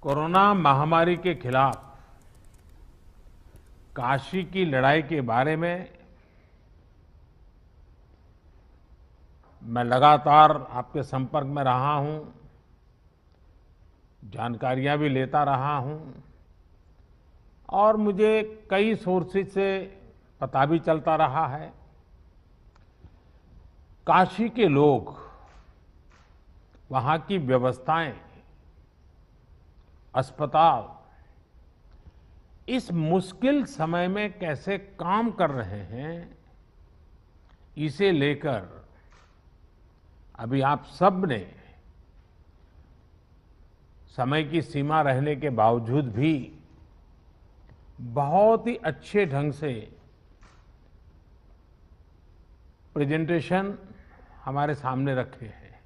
Corona महामारी के खिलाफ काशी की लड़ाई के बारे में मैं लगातार आपके संपर्क में रहा हूं, जानकारियां भी लेता रहा हूं और मुझे कई सोर्सेज से पता भी चलता रहा है। काशी के लोग, वहां की व्यवस्थाएं, अस्पताल इस मुश्किल समय में कैसे काम कर रहे हैं, इसे लेकर अभी आप सब ने समय की सीमा रहने के बावजूद भी बहुत ही अच्छे ढंग से प्रेजेंटेशन हमारे सामने रखे हैं,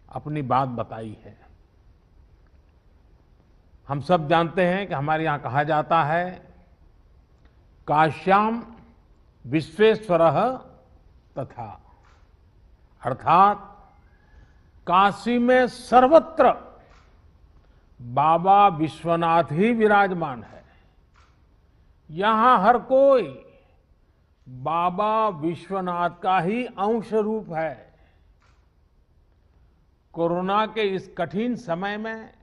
अपनी बात बताई है। हम सब जानते हैं कि हमारे यहाँ कहा जाता है, काश्याम विश्वेश्वरः तथा, अर्थात काशी में सर्वत्र बाबा विश्वनाथ ही विराजमान है। यहां हर कोई बाबा विश्वनाथ का ही अंश रूप है। कोरोना के इस कठिन समय में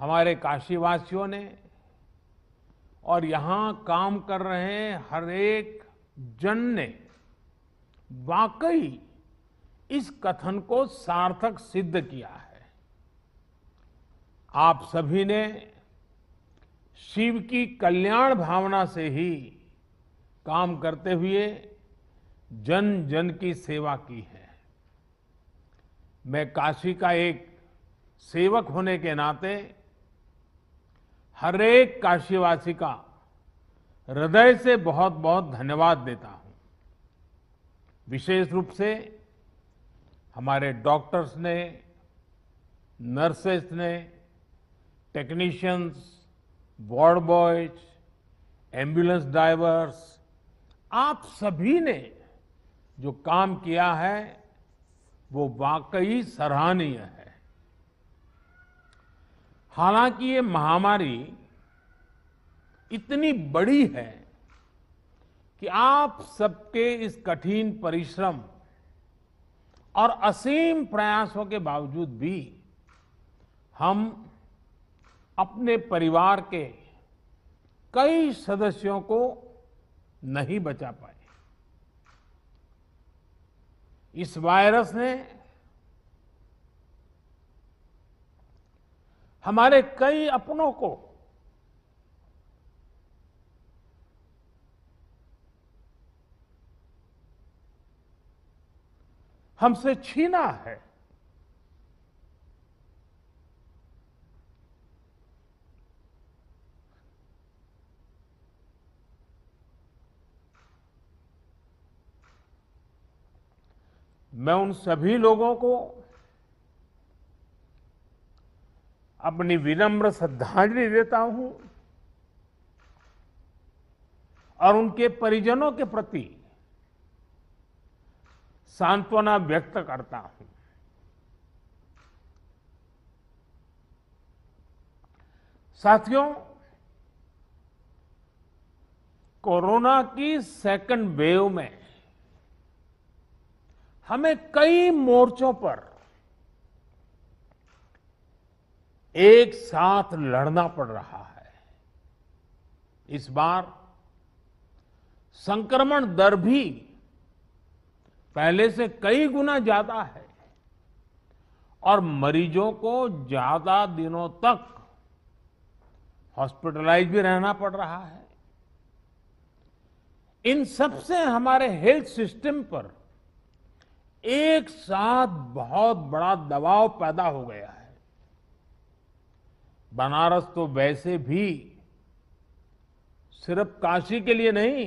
हमारे काशीवासियों ने और यहां काम कर रहे हर एक जन ने वाकई इस कथन को सार्थक सिद्ध किया है। आप सभी ने शिव की कल्याण भावना से ही काम करते हुए जन जन की सेवा की है। मैं काशी का एक सेवक होने के नाते हर एक काशीवासी का हृदय से बहुत बहुत धन्यवाद देता हूं। विशेष रूप से हमारे डॉक्टर्स ने, नर्सेस ने, technicians, ward boys, ambulance drivers, आप सभी ने जो काम किया है वो वाकई सराहनीय है। हालांकि ये महामारी इतनी बड़ी है कि आप सबके इस कठिन परिश्रम और असीम प्रयासों के बावजूद भी हम अपने परिवार के कई सदस्यों को नहीं बचा पाए। इस वायरस ने हमारे कई अपनों को हमसे छीना है। मैं उन सभी लोगों को अपनी विनम्र श्रद्धांजलि देता हूं और उनके परिजनों के प्रति सांत्वना व्यक्त करता हूं। साथियों, कोरोना की सेकंड वेव में हमें कई मोर्चों पर एक साथ लड़ना पड़ रहा है। इस बार संक्रमण दर भी पहले से कई गुना ज्यादा है और मरीजों को ज्यादा दिनों तक हॉस्पिटलाइज भी रहना पड़ रहा है। इन सब से हमारे हेल्थ सिस्टम पर एक साथ बहुत बड़ा दबाव पैदा हो गया है। बनारस तो वैसे भी सिर्फ काशी के लिए नहीं,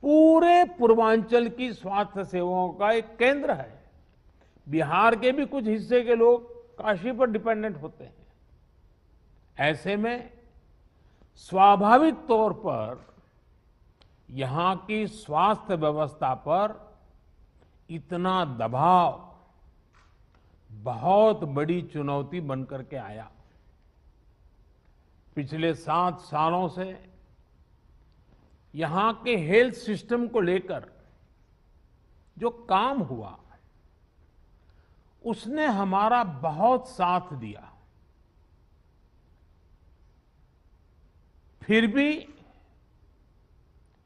पूरे पूर्वांचल की स्वास्थ्य सेवाओं का एक केंद्र है। बिहार के भी कुछ हिस्से के लोग काशी पर डिपेंडेंट होते हैं। ऐसे में स्वाभाविक तौर पर यहां की स्वास्थ्य व्यवस्था पर इतना दबाव बहुत बड़ी चुनौती बन करके आया। पिछले 7 सालों से यहां के हेल्थ सिस्टम को लेकर जो काम हुआ, उसने हमारा बहुत साथ दिया। फिर भी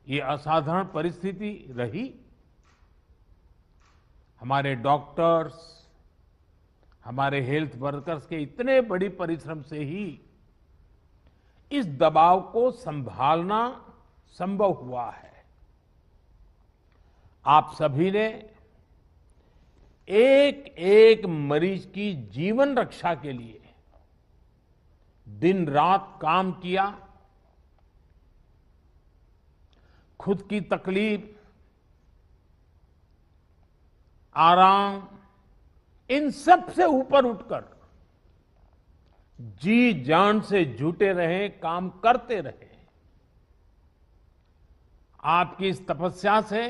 ये असाधारण परिस्थिति रही। हमारे डॉक्टर्स, हमारे हेल्थ वर्कर्स के इतने बड़ी परिश्रम से ही इस दबाव को संभालना संभव हुआ है। आप सभी ने एक एक मरीज की जीवन रक्षा के लिए दिन रात काम किया। खुद की तकलीफ, आराम, इन सब से ऊपर उठकर जी जान से जुटे रहे, काम करते रहे। आपकी इस तपस्या से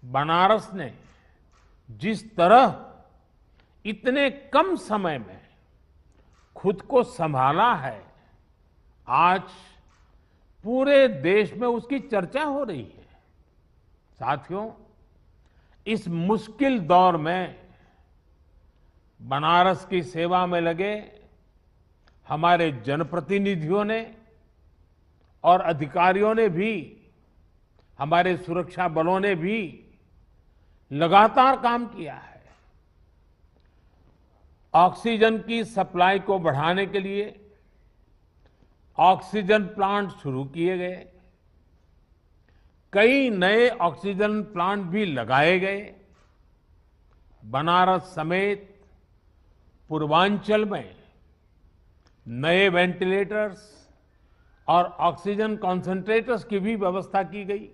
बनारस ने जिस तरह इतने कम समय में खुद को संभाला है, आज पूरे देश में उसकी चर्चा हो रही है। साथियों, इस मुश्किल दौर में बनारस की सेवा में लगे हमारे जनप्रतिनिधियों ने और अधिकारियों ने भी, हमारे सुरक्षा बलों ने भी लगातार काम किया है। ऑक्सीजन की सप्लाई को बढ़ाने के लिए ऑक्सीजन प्लांट शुरू किए गए, कई नए ऑक्सीजन प्लांट भी लगाए गए। बनारस समेत पूर्वांचल में नए वेंटिलेटर्स और ऑक्सीजन कॉन्सेंट्रेटर्स की भी व्यवस्था की गई।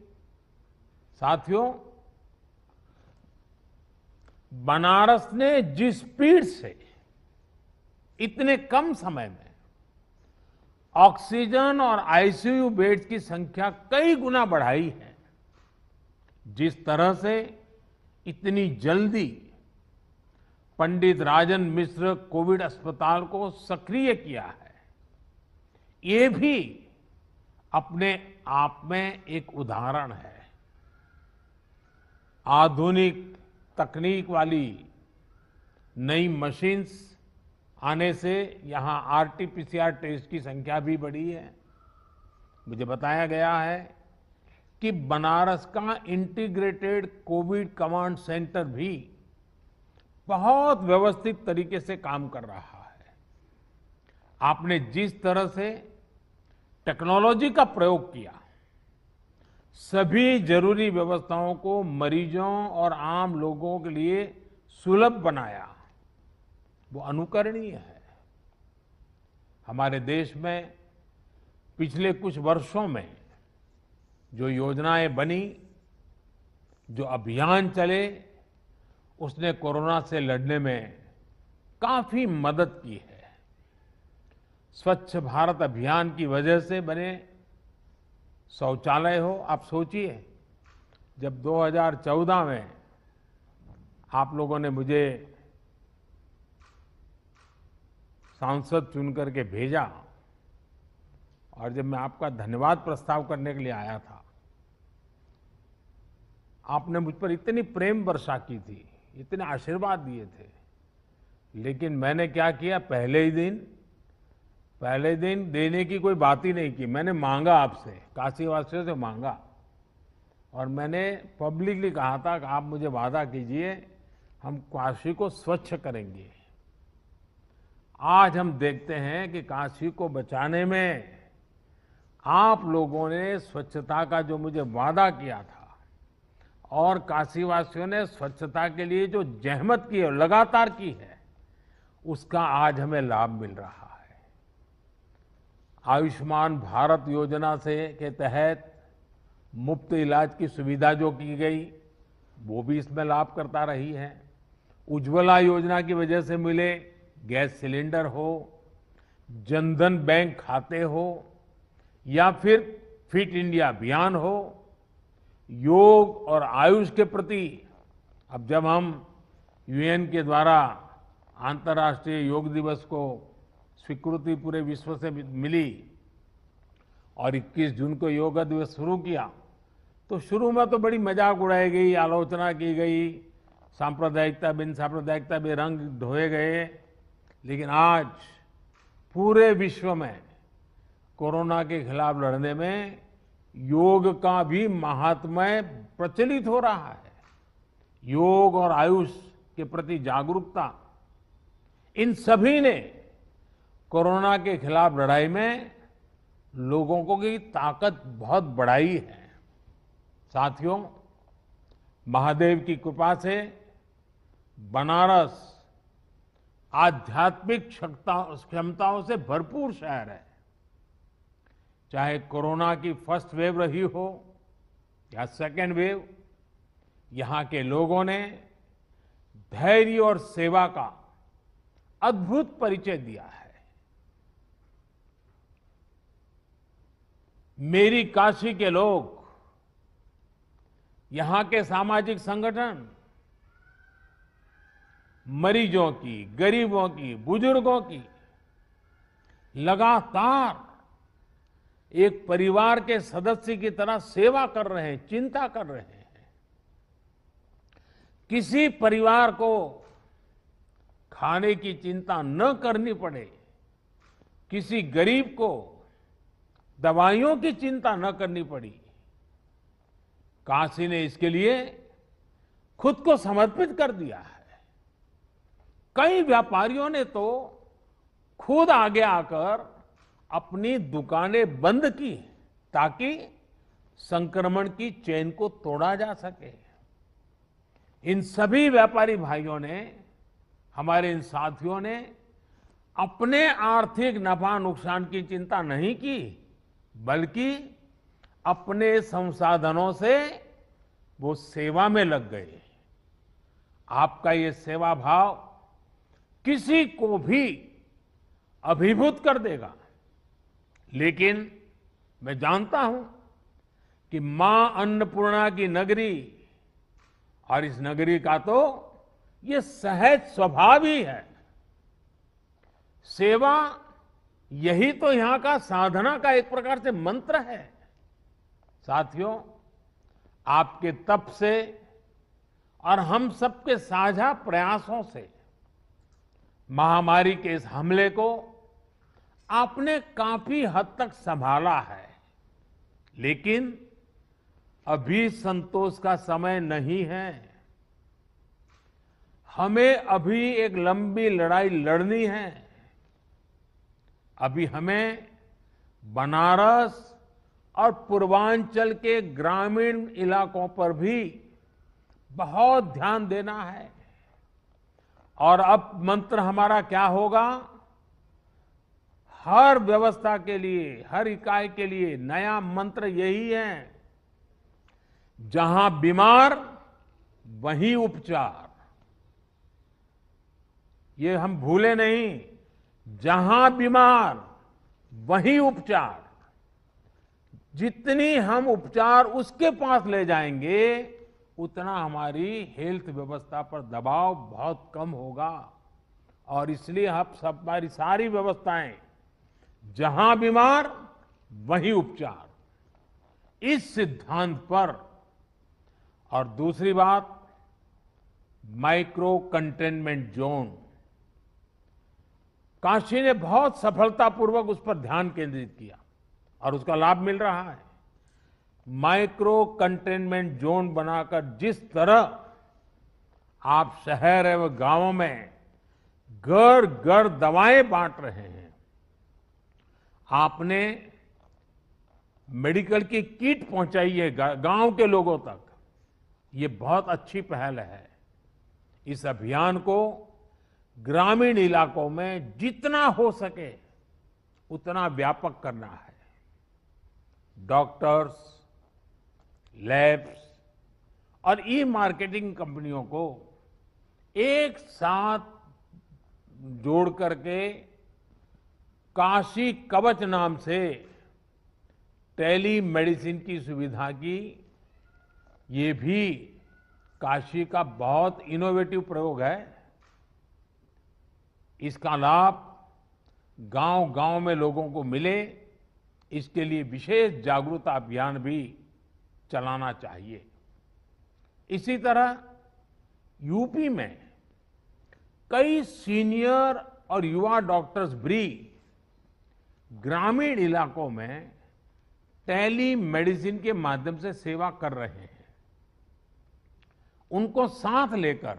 साथियों, बनारस ने जिस स्पीड से इतने कम समय में ऑक्सीजन और आईसीयू बेड्स की संख्या कई गुना बढ़ाई है, जिस तरह से इतनी जल्दी पंडित राजन मिश्र कोविड अस्पताल को सक्रिय किया है, ये भी अपने आप में एक उदाहरण है। आधुनिक तकनीक वाली नई मशीन्स आने से यहां आरटीपीसीआर टेस्ट की संख्या भी बढ़ी है। मुझे बताया गया है कि बनारस का इंटीग्रेटेड कोविड कमांड सेंटर भी बहुत व्यवस्थित तरीके से काम कर रहा है। आपने जिस तरह से टेक्नोलॉजी का प्रयोग किया, सभी जरूरी व्यवस्थाओं को मरीजों और आम लोगों के लिए सुलभ बनाया, वो अनुकरणीय है। हमारे देश में पिछले कुछ वर्षों में जो योजनाएं बनी, जो अभियान चले, उसने कोरोना से लड़ने में काफी मदद की है। स्वच्छ भारत अभियान की वजह से बने शौचालय हो, आप सोचिए, जब 2014 में आप लोगों ने मुझे सांसद चुन करके भेजा और जब मैं आपका धन्यवाद प्रस्ताव करने के लिए आया था, आपने मुझ पर इतनी प्रेम वर्षा की थी, इतने आशीर्वाद दिए थे, लेकिन मैंने क्या किया, पहले दिन देने की कोई बात ही नहीं की। मैंने मांगा आपसे, काशीवासियों से मांगा, और मैंने पब्लिकली कहा था कि आप मुझे वादा कीजिए, हम काशी को स्वच्छ करेंगे। आज हम देखते हैं कि काशी को बचाने में आप लोगों ने स्वच्छता का जो मुझे वादा किया था और काशीवासियों ने स्वच्छता के लिए जो जहमत की है, लगातार की है, उसका आज हमें लाभ मिल रहा है। आयुष्मान भारत योजना से के तहत मुफ्त इलाज की सुविधा जो की गई, वो भी इसमें लाभ करता रही है। उज्ज्वला योजना की वजह से मिले गैस सिलेंडर हो, जनधन बैंक खाते हो, या फिर फिट इंडिया अभियान हो, योग और आयुष के प्रति अब जब हम यूएन के द्वारा अंतर्राष्ट्रीय योग दिवस को स्वीकृति पूरे विश्व से मिली और 21 जून को योग दिवस शुरू किया, तो शुरू में तो बड़ी मजाक उड़ाई गई, आलोचना की गई, सांप्रदायिकता बिन सांप्रदायिकता में रंग ढोए गए। लेकिन आज पूरे विश्व में कोरोना के खिलाफ लड़ने में योग का भी महात्म्य प्रचलित हो रहा है। योग और आयुष के प्रति जागरूकता, इन सभी ने कोरोना के खिलाफ लड़ाई में लोगों को की ताकत बहुत बढ़ाई है। साथियों, महादेव की कृपा से बनारस आध्यात्मिक क्षमताओं से भरपूर शहर है। चाहे कोरोना की फर्स्ट वेव रही हो या सेकेंड वेव, यहां के लोगों ने धैर्य और सेवा का अद्भुत परिचय दिया है। मेरी काशी के लोग, यहां के सामाजिक संगठन मरीजों की, गरीबों की, बुजुर्गों की लगातार एक परिवार के सदस्य की तरह सेवा कर रहे हैं, चिंता कर रहे हैं। किसी परिवार को खाने की चिंता न करनी पड़े, किसी गरीब को दवाइयों की चिंता न करनी पड़ी, काशी ने इसके लिए खुद को समर्पित कर दिया है। कई व्यापारियों ने तो खुद आगे आकर अपनी दुकानें बंद की ताकि संक्रमण की चेन को तोड़ा जा सके। इन सभी व्यापारी भाइयों ने, हमारे इन साथियों ने अपने आर्थिक नफा नुकसान की चिंता नहीं की, बल्कि अपने संसाधनों से वो सेवा में लग गए। आपका ये सेवा भाव किसी को भी अभिभूत कर देगा। लेकिन मैं जानता हूं कि मां अन्नपूर्णा की नगरी, और इस नगरी का तो ये सहज स्वभाव ही है। सेवा यही तो यहां का साधना का एक प्रकार से मंत्र है। साथियों, आपके तप से और हम सबके साझा प्रयासों से महामारी के इस हमले को आपने काफी हद तक संभाला है। लेकिन अभी संतोष का समय नहीं है। हमें अभी एक लंबी लड़ाई लड़नी है। अभी हमें बनारस और पूर्वांचल के ग्रामीण इलाकों पर भी बहुत ध्यान देना है। और अब मंत्र हमारा क्या होगा? हर व्यवस्था के लिए, हर इकाई के लिए नया मंत्र यही है, जहां बीमार वहीं उपचार। ये हम भूले नहीं, जहां बीमार वहीं उपचार। जितनी हम उपचार उसके पास ले जाएंगे, उतना हमारी हेल्थ व्यवस्था पर दबाव बहुत कम होगा। और इसलिए हमारी सारी व्यवस्थाएं, जहां बीमार वहीं उपचार, इस सिद्धांत पर। और दूसरी बात, माइक्रो कंटेनमेंट जोन, काशी ने बहुत सफलतापूर्वक उस पर ध्यान केंद्रित किया और उसका लाभ मिल रहा है। माइक्रो कंटेनमेंट जोन बनाकर जिस तरह आप शहर एवं गांवों में घर घर दवाएं बांट रहे हैं, आपने मेडिकल की किट पहुंचाई है गांव के लोगों तक, ये बहुत अच्छी पहल है। इस अभियान को ग्रामीण इलाकों में जितना हो सके उतना व्यापक करना है। डॉक्टर्स, लैब्स और ई मार्केटिंग कंपनियों को एक साथ जोड़ करके काशी कवच नाम से टेली मेडिसिन की सुविधा की ये भी काशी का बहुत इनोवेटिव प्रयोग है। इसका लाभ गांव-गांव में लोगों को मिले, इसके लिए विशेष जागरूकता अभियान भी चलाना चाहिए। इसी तरह यूपी में कई सीनियर और युवा डॉक्टर्स भी ग्रामीण इलाकों में टेली मेडिसिन के माध्यम से सेवा कर रहे हैं। उनको साथ लेकर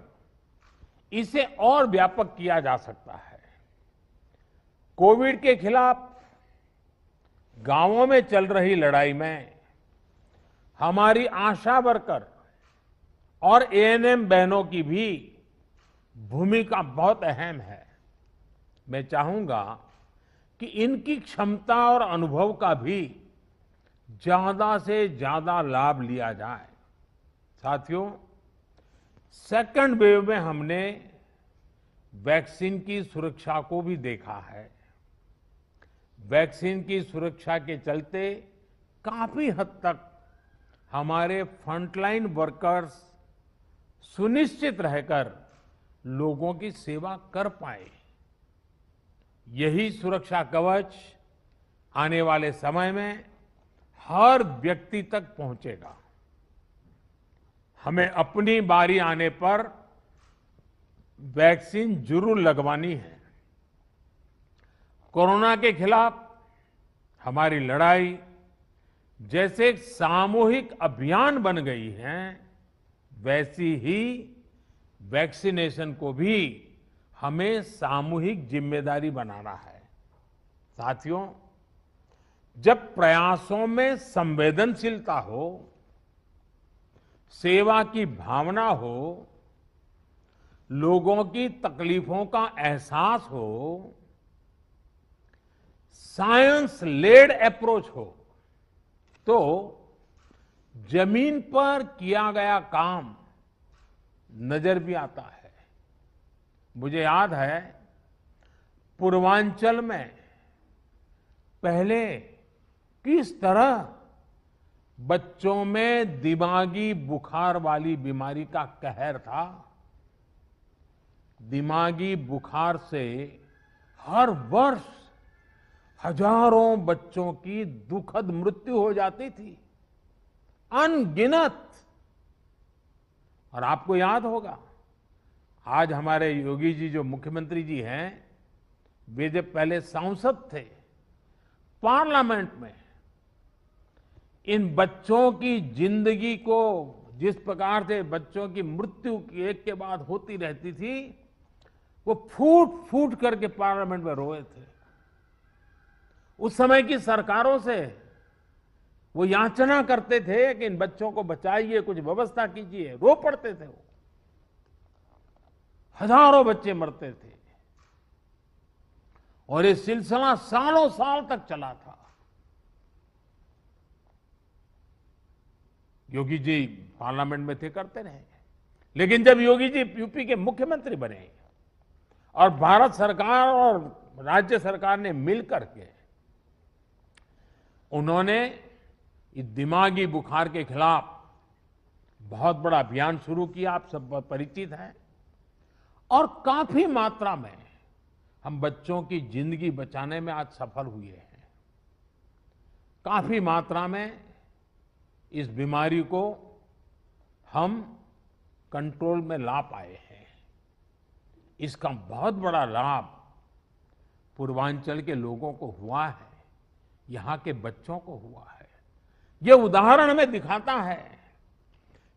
इसे और व्यापक किया जा सकता है। कोविड के खिलाफ गांवों में चल रही लड़ाई में हमारी आशा वर्कर और एएनएम बहनों की भी भूमिका बहुत अहम है। मैं चाहूंगा कि इनकी क्षमता और अनुभव का भी ज्यादा से ज्यादा लाभ लिया जाए। साथियों, सेकंड वेव में हमने वैक्सीन की सुरक्षा को भी देखा है। वैक्सीन की सुरक्षा के चलते काफी हद तक हमारे फ्रंटलाइन वर्कर्स सुनिश्चित रहकर लोगों की सेवा कर पाए। यही सुरक्षा कवच आने वाले समय में हर व्यक्ति तक पहुंचेगा। हमें अपनी बारी आने पर वैक्सीन जरूर लगवानी है। कोरोना के खिलाफ हमारी लड़ाई जैसे एक सामूहिक अभियान बन गई है, वैसी ही वैक्सीनेशन को भी हमें सामूहिक जिम्मेदारी बनाना है। साथियों, जब प्रयासों में संवेदनशीलता हो, सेवा की भावना हो, लोगों की तकलीफों का एहसास हो, साइंस लेड अप्रोच हो, तो जमीन पर किया गया काम नजर भी आता है। मुझे याद है, पूर्वांचल में पहले किस तरह बच्चों में दिमागी बुखार वाली बीमारी का कहर था। दिमागी बुखार से हर वर्ष हजारों बच्चों की दुखद मृत्यु हो जाती थी, अनगिनत। और आपको याद होगा, आज हमारे योगी जी जो मुख्यमंत्री जी हैं, वे जब पहले सांसद थे, पार्लियामेंट में इन बच्चों की जिंदगी को जिस प्रकार से बच्चों की मृत्यु एक के बाद होती रहती थी, वो फूट फूट करके पार्लियामेंट में रोए थे। उस समय की सरकारों से वो याचना करते थे कि इन बच्चों को बचाइए, कुछ व्यवस्था कीजिए, रो पड़ते थे वो। हजारों बच्चे मरते थे और ये सिलसिला सालों साल तक चला था। योगी जी पार्लियामेंट में थे, करते रहे। लेकिन जब योगी जी यूपी के मुख्यमंत्री बने और भारत सरकार और राज्य सरकार ने मिलकर के उन्होंने इस दिमागी बुखार के खिलाफ बहुत बड़ा अभियान शुरू किया, आप सब परिचित हैं। और काफी मात्रा में हम बच्चों की जिंदगी बचाने में आज सफल हुए हैं। काफी मात्रा में इस बीमारी को हम कंट्रोल में ला पाए हैं। इसका बहुत बड़ा लाभ पूर्वांचल के लोगों को हुआ है, यहां के बच्चों को हुआ है। ये उदाहरण हमें दिखाता है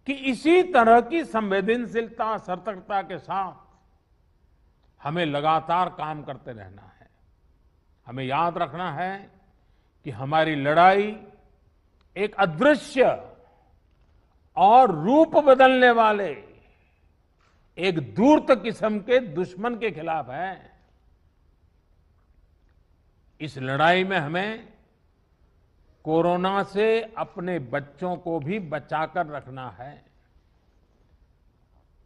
कि इसी तरह की संवेदनशीलता, सतर्कता के साथ हमें लगातार काम करते रहना है। हमें याद रखना है कि हमारी लड़ाई एक अदृश्य और रूप बदलने वाले एक दूरत किस्म के दुश्मन के खिलाफ है। इस लड़ाई में हमें कोरोना से अपने बच्चों को भी बचाकर रखना है।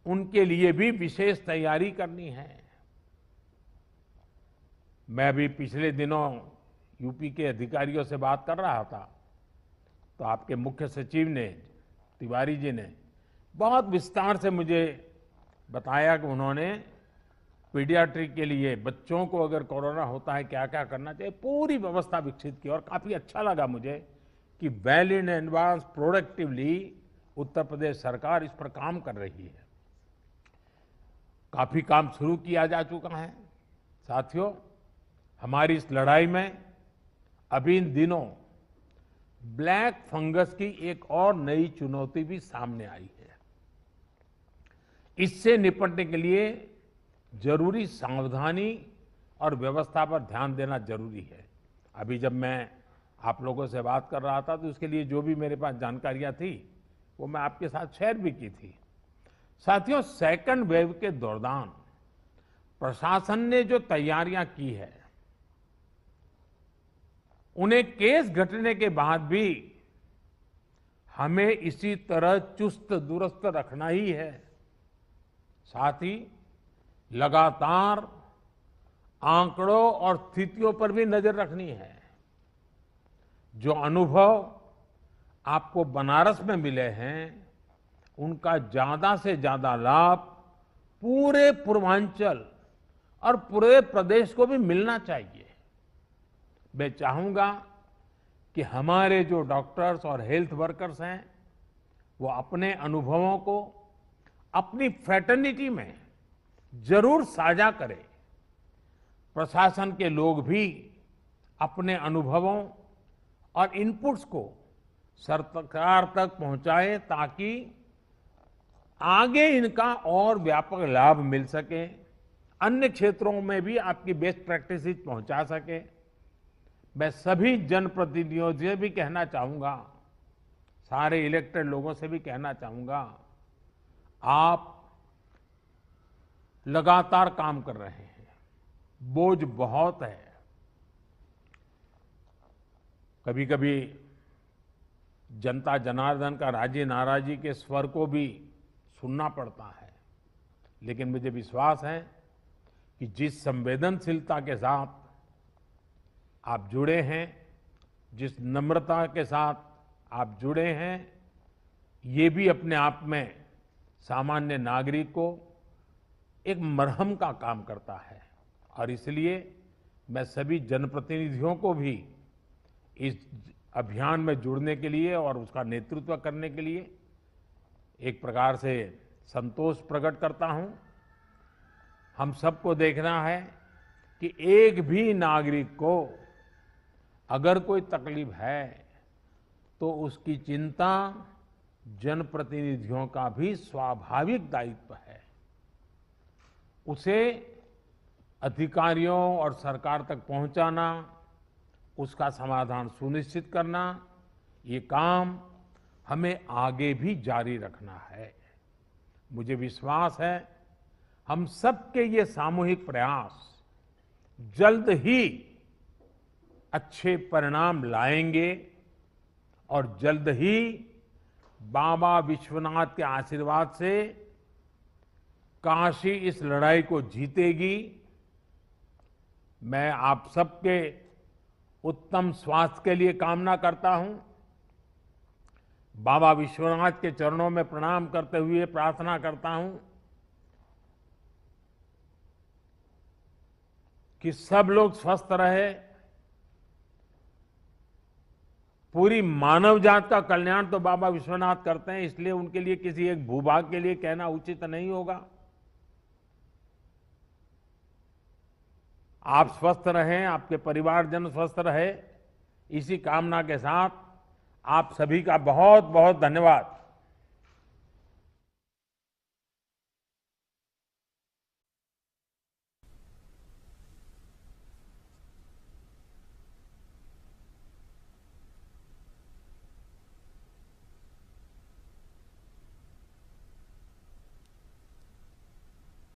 उनके लिए भी विशेष तैयारी करनी है। मैं अभी पिछले दिनों यूपी के अधिकारियों से बात कर रहा था, तो आपके मुख्य सचिव ने, तिवारी जी ने बहुत विस्तार से मुझे बताया कि उन्होंने पीडियाट्रिक के लिए बच्चों को अगर कोरोना होता है क्या क्या करना चाहिए, पूरी व्यवस्था विकसित की और काफी अच्छा लगा मुझे कि well in advance productively Uttar Pradesh सरकार इस पर काम कर रही है। काफी काम शुरू किया जा चुका है। साथियों, हमारी इस लड़ाई में अभी इन दिनों ब्लैक फंगस की एक और नई चुनौती भी सामने आई है। इससे निपटने के लिए जरूरी सावधानी और व्यवस्था पर ध्यान देना जरूरी है। अभी जब मैं आप लोगों से बात कर रहा था तो उसके लिए जो भी मेरे पास जानकारियां थी वो मैं आपके साथ शेयर भी की थी। साथियों, सेकंड वेव के दौरान प्रशासन ने जो तैयारियां की है, उन्हें केस घटने के बाद भी हमें इसी तरह चुस्त दुरुस्त रखना ही है। साथ ही लगातार आंकड़ों और स्थितियों पर भी नजर रखनी है। जो अनुभव आपको बनारस में मिले हैं, उनका ज्यादा से ज्यादा लाभ पूरे पूर्वांचल और पूरे प्रदेश को भी मिलना चाहिए। मैं चाहूंगा कि हमारे जो डॉक्टर्स और हेल्थ वर्कर्स हैं, वो अपने अनुभवों को अपनी फ्रेटर्निटी में जरूर साझा करें। प्रशासन के लोग भी अपने अनुभवों और इनपुट्स को सरकार तक पहुंचाएं ताकि आगे इनका और व्यापक लाभ मिल सके, अन्य क्षेत्रों में भी आपकी बेस्ट प्रैक्टिसेस पहुंचा सके। मैं सभी जनप्रतिनिधियों से भी कहना चाहूंगा, सारे इलेक्टेड लोगों से भी कहना चाहूंगा, आप लगातार काम कर रहे हैं, बोझ बहुत है। कभी कभी जनता जनार्दन का राजी नाराजी के स्वर को भी सुनना पड़ता है, लेकिन मुझे विश्वास है कि जिस संवेदनशीलता के साथ आप जुड़े हैं, जिस नम्रता के साथ आप जुड़े हैं, ये भी अपने आप में सामान्य नागरिक को एक मरहम का काम करता है। और इसलिए मैं सभी जनप्रतिनिधियों को भी इस अभियान में जुड़ने के लिए और उसका नेतृत्व करने के लिए एक प्रकार से संतोष प्रकट करता हूं। हम सबको देखना है कि एक भी नागरिक को अगर कोई तकलीफ है तो उसकी चिंता जनप्रतिनिधियों का भी स्वाभाविक दायित्व है। उसे अधिकारियों और सरकार तक पहुंचाना, उसका समाधान सुनिश्चित करना, ये काम हमें आगे भी जारी रखना है। मुझे विश्वास है हम सबके ये सामूहिक प्रयास जल्द ही अच्छे परिणाम लाएंगे और जल्द ही बाबा विश्वनाथ के आशीर्वाद से काशी इस लड़ाई को जीतेगी। मैं आप सबके उत्तम स्वास्थ्य के लिए कामना करता हूं। बाबा विश्वनाथ के चरणों में प्रणाम करते हुए प्रार्थना करता हूं कि सब लोग स्वस्थ रहे। पूरी मानव जात का कल्याण तो बाबा विश्वनाथ करते हैं, इसलिए उनके लिए किसी एक भूभाग के लिए कहना उचित नहीं होगा। आप स्वस्थ रहें, आपके परिवारजन स्वस्थ रहे, इसी कामना के साथ आप सभी का बहुत बहुत धन्यवाद।